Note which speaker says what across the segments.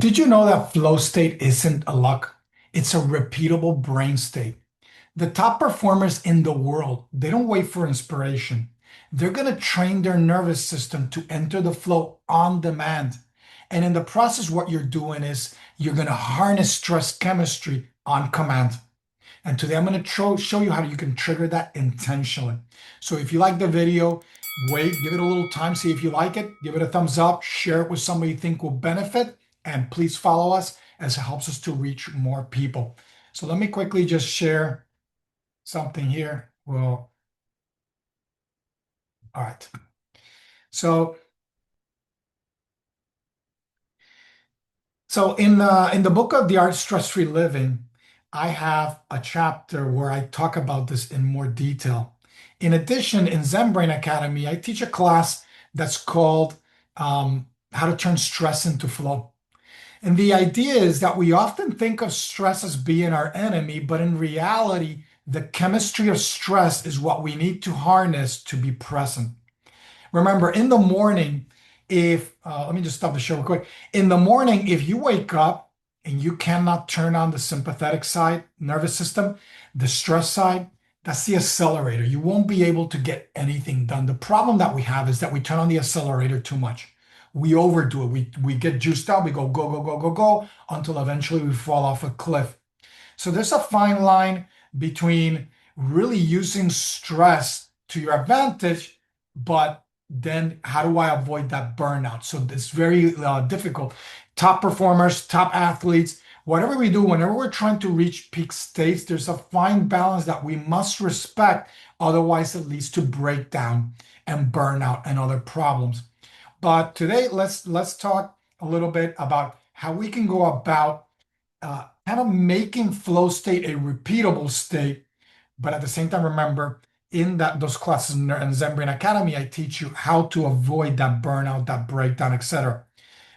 Speaker 1: Did you know that flow state isn't a luck? It's a repeatable brain state. The top performers in the world, they don't wait for inspiration. They're going to train their nervous system to enter the flow on demand. And in the process, what you're doing is you're going to harness stress chemistry on command. And today I'm going to show you how you can trigger that intentionally. So if you like the video, wait, give it a little time, see if you like it, give it a thumbs up, share it with somebody you think will benefit, and please follow us as it helps us to reach more people. So let me quickly just share something here. Well, all right. So in the book of The Art of Stress-Free Living, I have a chapter where I talk about this in more detail. In addition, in Zen Brain Academy, I teach a class that's called How to Turn Stress into Flow. And the idea is that we often think of stress as being our enemy, but in reality, the chemistry of stress is what we need to harness to be present. Remember, in the morning, if let me just stop the show real quick. In the morning, if you wake up and you cannot turn on the sympathetic side, nervous system, the stress side, that's the accelerator. You won't be able to get anything done. The problem that we have is that we turn on the accelerator too much. We overdo it. We get juiced out. We go until eventually we fall off a cliff. So there's a fine line between really using stress to your advantage, but then how do I avoid that burnout? So it's very difficult. Top performers, top athletes, whatever we do, whenever we're trying to reach peak states, there's a fine balance that we must respect. Otherwise, it leads to breakdown and burnout and other problems. But today, let's talk a little bit about how we can go about kind of making flow state a repeatable state. But at the same time, remember, in those classes in Zen Brain Academy, I teach you how to avoid that burnout, that breakdown, etc.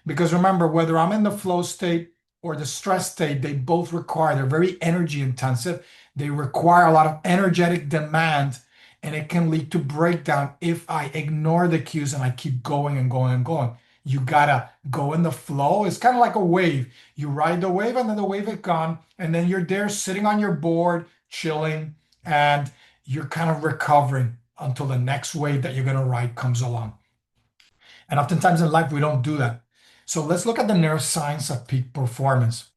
Speaker 1: Because remember, whether I'm in the flow state or the stress state, they both require, they're very energy intensive. They require a lot of energetic demand, and it can lead to breakdown if I ignore the cues and I keep going and going and going. You gotta go in the flow. It's kind of like a wave. You ride the wave and then the wave is gone, and then you're there sitting on your board, chilling, and you're kind of recovering until the next wave that you're gonna ride comes along. And oftentimes in life, we don't do that. So let's look at the neuroscience of peak performance.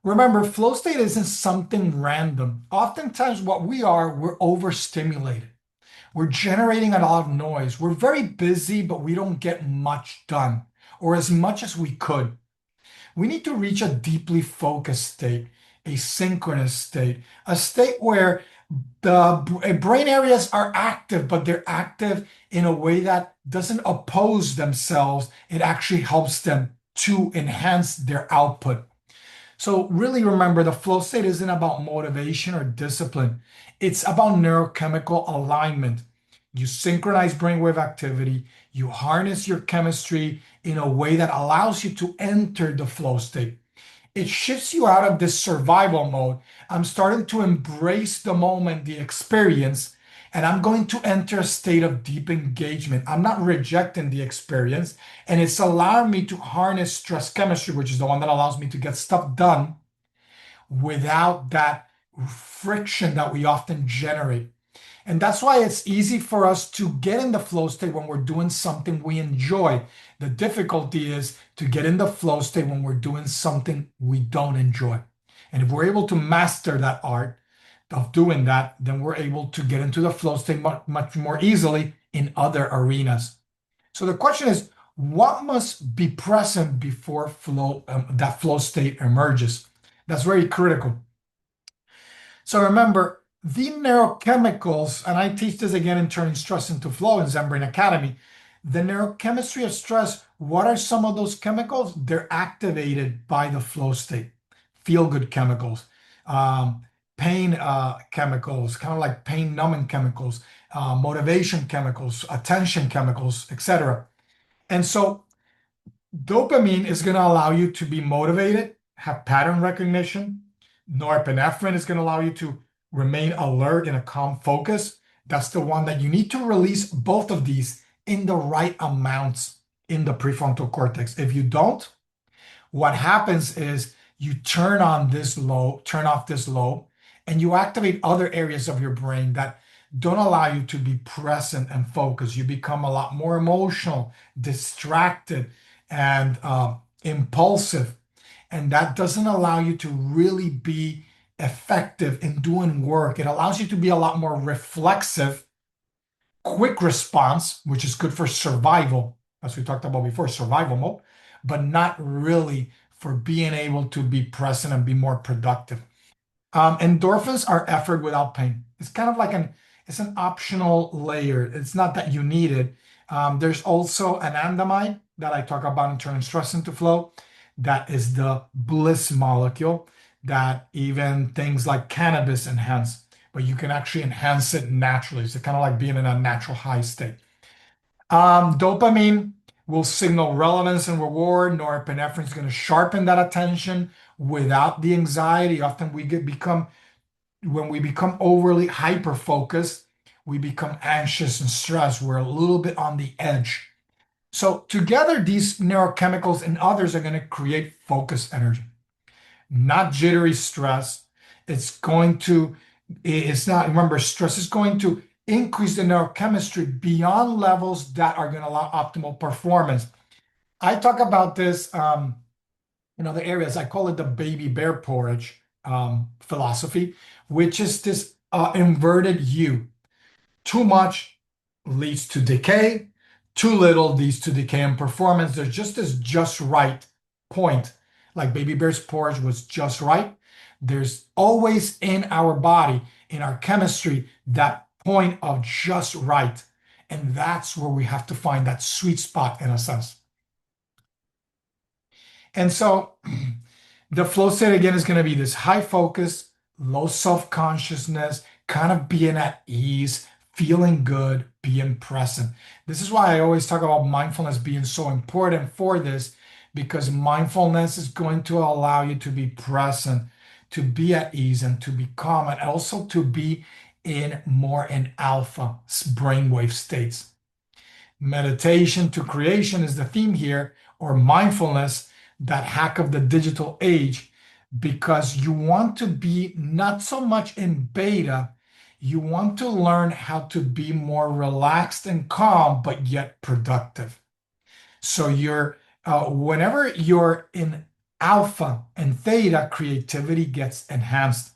Speaker 1: Remember, flow state isn't something random. Oftentimes, what we are, we're overstimulated. We're generating a lot of noise. We're very busy, but we don't get much done, or as much as we could. We need to reach a deeply focused state, a synchronous state, a state where the brain areas are active, but they're active in a way that doesn't oppose themselves. It actually helps them to enhance their output. So really remember, the flow state isn't about motivation or discipline. It's about neurochemical alignment. You synchronize brainwave activity, you harness your chemistry in a way that allows you to enter the flow state. It shifts you out of this survival mode. I'm starting to embrace the moment, the experience, and I'm going to enter a state of deep engagement. I'm not rejecting the experience, and it's allowing me to harness stress chemistry, which is the one that allows me to get stuff done without that friction that we often generate. And that's why it's easy for us to get in the flow state when we're doing something we enjoy. The difficulty is to get in the flow state when we're doing something we don't enjoy. And if we're able to master that art of doing that, then we're able to get into the flow state much more easily in other arenas. So the question is, what must be present before that flow state emerges? That's very critical. So remember, the neurochemicals, and I teach this again in Turning Stress into Flow in Zen Brain Academy. The neurochemistry of stress, what are some of those chemicals? They're activated by the flow state. Feel-good chemicals, pain chemicals, kind of like pain numbing chemicals, motivation chemicals, attention chemicals, etc. And so dopamine is going to allow you to be motivated, have pattern recognition. Norepinephrine is going to allow you to remain alert in a calm focus. That's the one that you need to release both of these in the right amounts in the prefrontal cortex. If you don't, What happens is you turn off this lobe, and you activate other areas of your brain that don't allow you to be present and focused. You become a lot more emotional, distracted, and impulsive. And that doesn't allow you to really be effective in doing work. It allows you to be a lot more reflexive, quick response, which is good for survival, as we talked about before, survival mode, but not really for being able to be present and be more productive. Endorphins are effort without pain. It's kind of like it's an optional layer. It's not that you need it. There's also anandamide that I talk about in turning stress into flow. That is the bliss molecule that even things like cannabis enhance, but you can actually enhance it naturally. It's kind of like being in a natural high state. Dopamine will signal relevance and reward. Norepinephrine is going to sharpen that attention without the anxiety. Often when we become overly hyper focused, we become anxious and stressed. We're a little bit on the edge. So together, these neurochemicals and others are going to create focus energy, not jittery stress. It's not, remember, stress is going to increase the neurochemistry beyond levels that are going to allow optimal performance. I talk about this in other areas. I call it the baby bear porridge philosophy, which is this inverted U. Too much leads to decay, too little leads to decay and performance. There's just this just right point. Like baby bear's porridge was just right. There's always in our body, in our chemistry, that point of just right. And that's where we have to find that sweet spot in a sense. And so the flow state again is going to be this high focus, low self-consciousness, kind of being at ease, feeling good, being present. This is why I always talk about mindfulness being so important for this, because mindfulness is going to allow you to be present, to be at ease, and to be calm, and also to be in more in alpha brainwave states. Meditation to creation is the theme here, or mindfulness, that hack of the digital age, because you want to be not so much in beta, you want to learn how to be more relaxed and calm, but yet productive. So whenever you're in alpha and theta, creativity gets enhanced.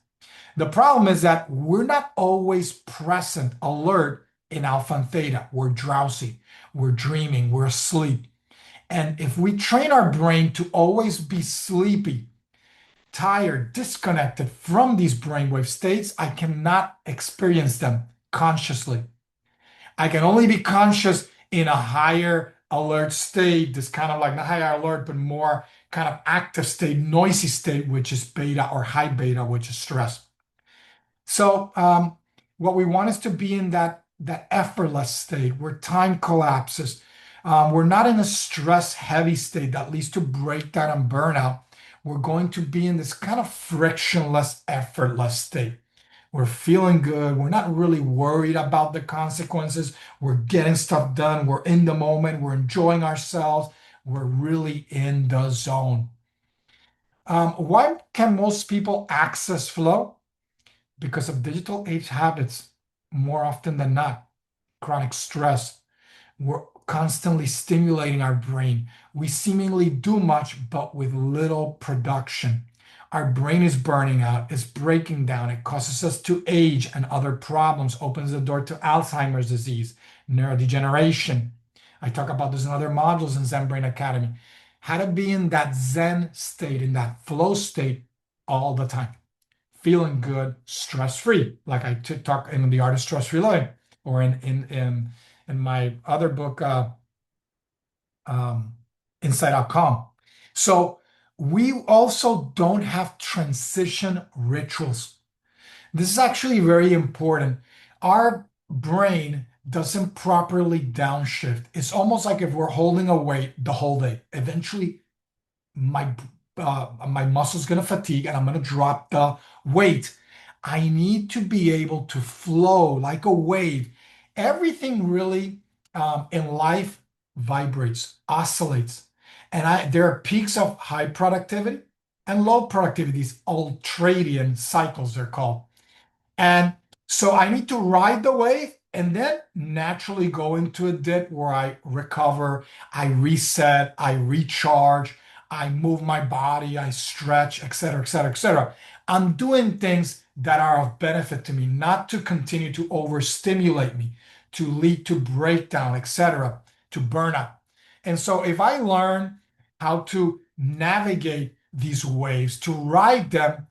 Speaker 1: The problem is that we're not always present, alert in alpha and theta. We're drowsy, we're dreaming, we're asleep. And if we train our brain to always be sleepy, tired, disconnected from these brainwave states, I cannot experience them consciously. I can only be conscious in a higher alert state, this kind of like not higher alert, but more kind of active state, noisy state, which is beta, or high beta, which is stress. So what we want is to be in that effortless state where time collapses. We're not in a stress heavy state that leads to breakdown and burnout. We're going to be in this kind of frictionless, effortless state. We're feeling good. We're not really worried about the consequences. We're getting stuff done. We're in the moment. We're enjoying ourselves. We're really in the zone. Why can most people access flow? Because of digital age habits, more often than not. Chronic stress. We're constantly stimulating our brain. We seemingly do much, but with little production. Our brain is burning out, it's breaking down, it causes us to age and other problems, opens the door to Alzheimer's disease, neurodegeneration. I talk about this in other modules in Zen Brain Academy. How to be in that Zen state, in that flow state all the time. Feeling good, stress-free, like I talk in The Art of Stress-Free Living, or in my other book, Inside Out Calm. So we also don't have transition rituals. This is actually very important. Our brain doesn't properly downshift. It's almost like if we're holding a weight the whole day. Eventually, my my muscle's going to fatigue and I'm going to drop the weight. I need to be able to flow like a wave. Everything really in life vibrates, oscillates. And there are peaks of high productivity and low productivity, these ultradian cycles, they're called. And so I need to ride the wave and then naturally go into a dip where I recover, I reset, I recharge, I move my body, I stretch, et cetera, et cetera, et cetera. I'm doing things that are of benefit to me, not to continue to overstimulate me, to lead to breakdown, et cetera, to burnout. And so if I learn how to navigate these waves, to ride them,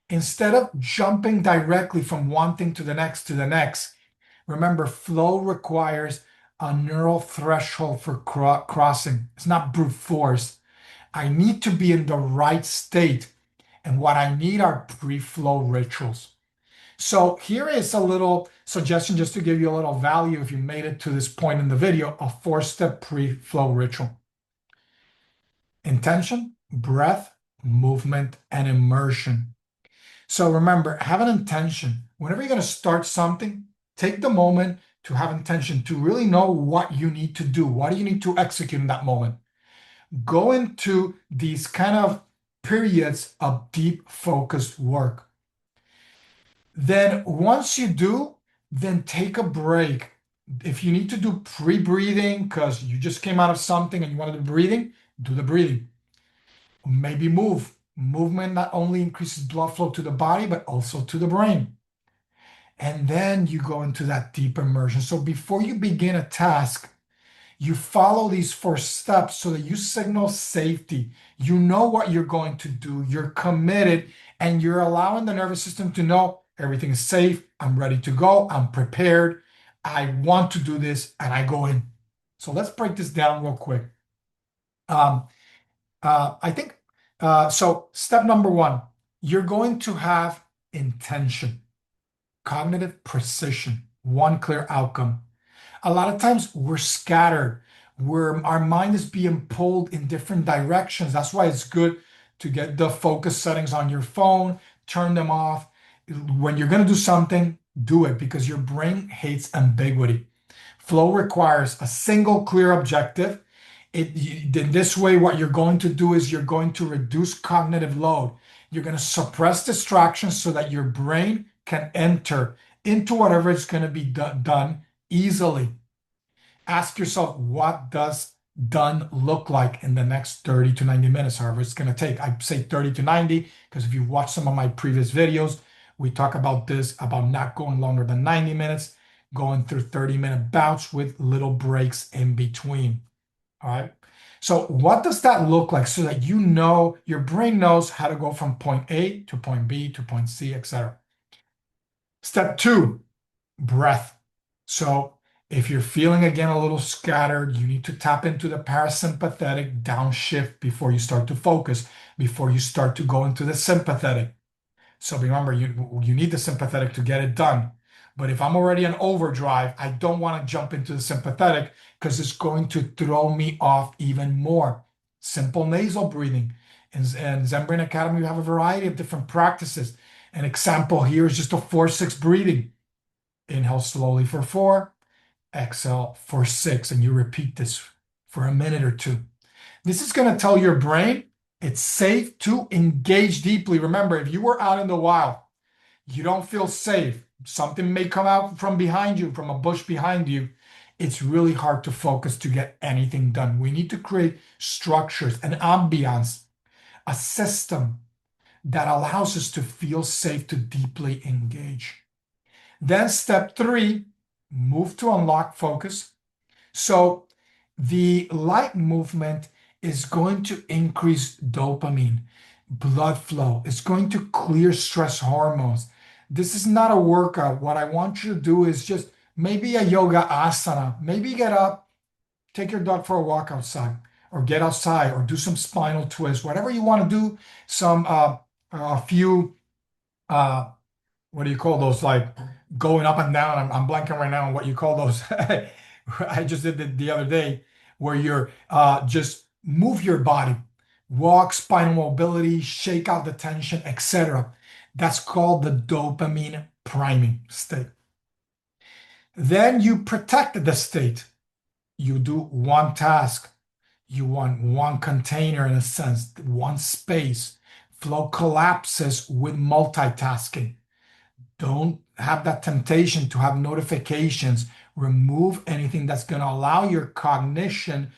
Speaker 1: instead of jumping directly from one thing to the next, remember, flow requires a neural threshold for crossing. It's not brute force. I need to be in the right state. And what I need are pre-flow rituals. So here is a little suggestion just to give you a little value if you made it to this point in the video, a four-step pre-flow ritual. Intention, breath, movement, and immersion. So remember, have an intention. Whenever you're going to start something, take the moment to have intention, to really know what you need to do. What do you need to execute in that moment? Go into these kind of periods of deep focused work. Then once you do, then take a break. If you need to do pre-breathing because you just came out of something and you want to do breathing, do the breathing. Maybe move. Movement not only increases blood flow to the body, but also to the brain. And then you go into that deep immersion. So before you begin a task, you follow these four steps so that you signal safety. You know what you're going to do. You're committed and you're allowing the nervous system to know everything is safe. I'm ready to go. I'm prepared. I want to do this and I go in. So let's break this down real quick. Um, I think so. Step number one, you're going to have intention, cognitive precision, one clear outcome. A lot of times we're scattered, our mind is being pulled in different directions. That's why it's good to get the focus settings on your phone, turn them off. When you're going to do something, do it because your brain hates ambiguity. Flow requires a single clear objective. In this way, what you're going to do is you're going to reduce cognitive load. You're going to suppress distractions so that your brain can enter into whatever is going to be done easily. Ask yourself, what does done look like in the next 30 to 90 minutes, however it's going to take. I say 30 to 90 because if you watch some of my previous videos, we talk about this, about not going longer than 90 minutes, going through 30-minute bouts with little breaks in between. All right. So what does that look like so that you know your brain knows how to go from point A to point B to point C, etc. Step two, breath. So if you're feeling again a little scattered, you need to tap into the parasympathetic downshift before you start to focus, before you start to go into the sympathetic. So remember, you need the sympathetic to get it done. But if I'm already in overdrive, I don't want to jump into the sympathetic because it's going to throw me off even more. Simple nasal breathing. In Zen Brain Academy, we have a variety of different practices. An example here is just a 4-6 breathing. Inhale slowly for 4, exhale for 6, and you repeat this for a minute or two. This is going to tell your brain it's safe to engage deeply. Remember, if you were out in the wild, you don't feel safe. Something may come out from behind you, from a bush behind you. It's really hard to focus to get anything done. We need to create structures, an ambiance, a system that allows us to feel safe to deeply engage. Then step 3, move to unlock focus. So the light movement is going to increase dopamine, blood flow. It's going to clear stress hormones. This is not a workout. What I want you to do is just maybe a yoga asana. Maybe get up, take your dog for a walk outside, or get outside, or do some spinal twists, whatever you want to do. Some a few what do you call those? Like going up and down. I'm blanking right now on what you call those. I just did it the other day where you're just move your body, walk, spinal mobility, shake out the tension, etc. That's called the dopamine priming state. Then you protect the state. You do one task. You want one container in a sense, one space. Flow collapses with multitasking. Don't have that temptation to have notifications. Remove anything that's going to allow your cognition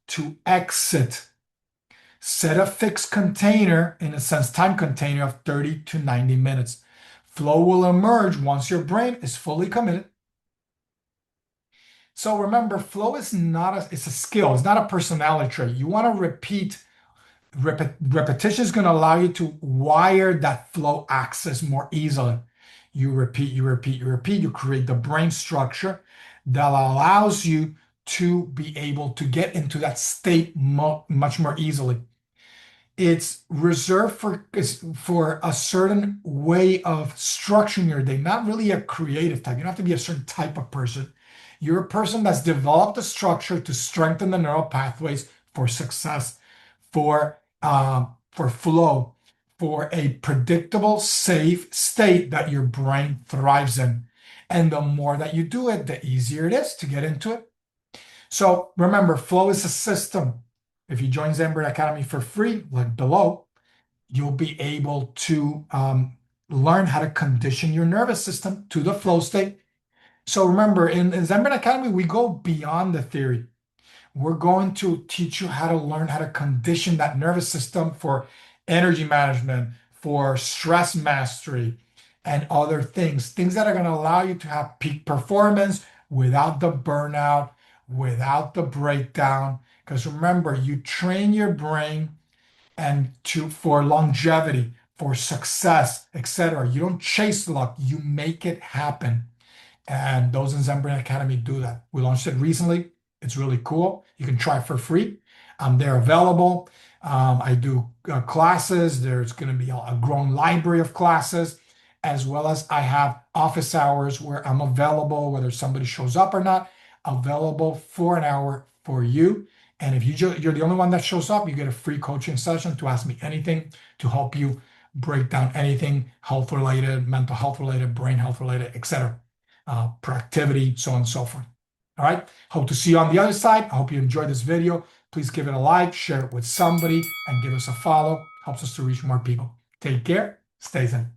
Speaker 1: to exit. Set a fixed container, in a sense, time container of 30 to 90 minutes. Flow will emerge once your brain is fully committed. So remember, flow is not it's a skill. It's not a personality trait. You want to repeat. Repetition is going to allow you to wire that flow axis more easily. You repeat, you repeat, you repeat. You create the brain structure that allows you to be able to get into that state much more easily. It's reserved for a certain way of structuring your day, not really a creative type. You don't have to be a certain type of person. You're a person that's developed a structure to strengthen the neural pathways for success, for flow, for a predictable, safe state that your brain thrives in. And the more that you do it, the easier it is to get into it. So remember, flow is a system. If you join Zen Brain Academy for free, like below, you'll be able to learn how to condition your nervous system to the flow state. So remember, in Zen Brain Academy, we go beyond the theory. We're going to teach you how to learn how to condition that nervous system for energy management, for stress mastery, and other things that are going to allow you to have peak performance without the burnout, without the breakdown. Because remember, you train your brain and to for longevity, for success, etc. You don't chase luck, you make it happen. And those in Zen Brain Academy do that. We launched it recently. It's really cool. You can try it for free. They're available. I do classes. There's going to be a growing library of classes, as well as I have office hours where I'm available, whether somebody shows up or not, available for an hour for you. And if you're the only one that shows up, you get a free coaching session to ask me anything to help you break down anything health related, mental health related, brain health related, etc. Productivity, so on and so forth. All right. Hope to see you on the other side. I hope you enjoyed this video. Please give it a like, share it with somebody, and give us a follow. Helps us to reach more people. Take care. Stay zen.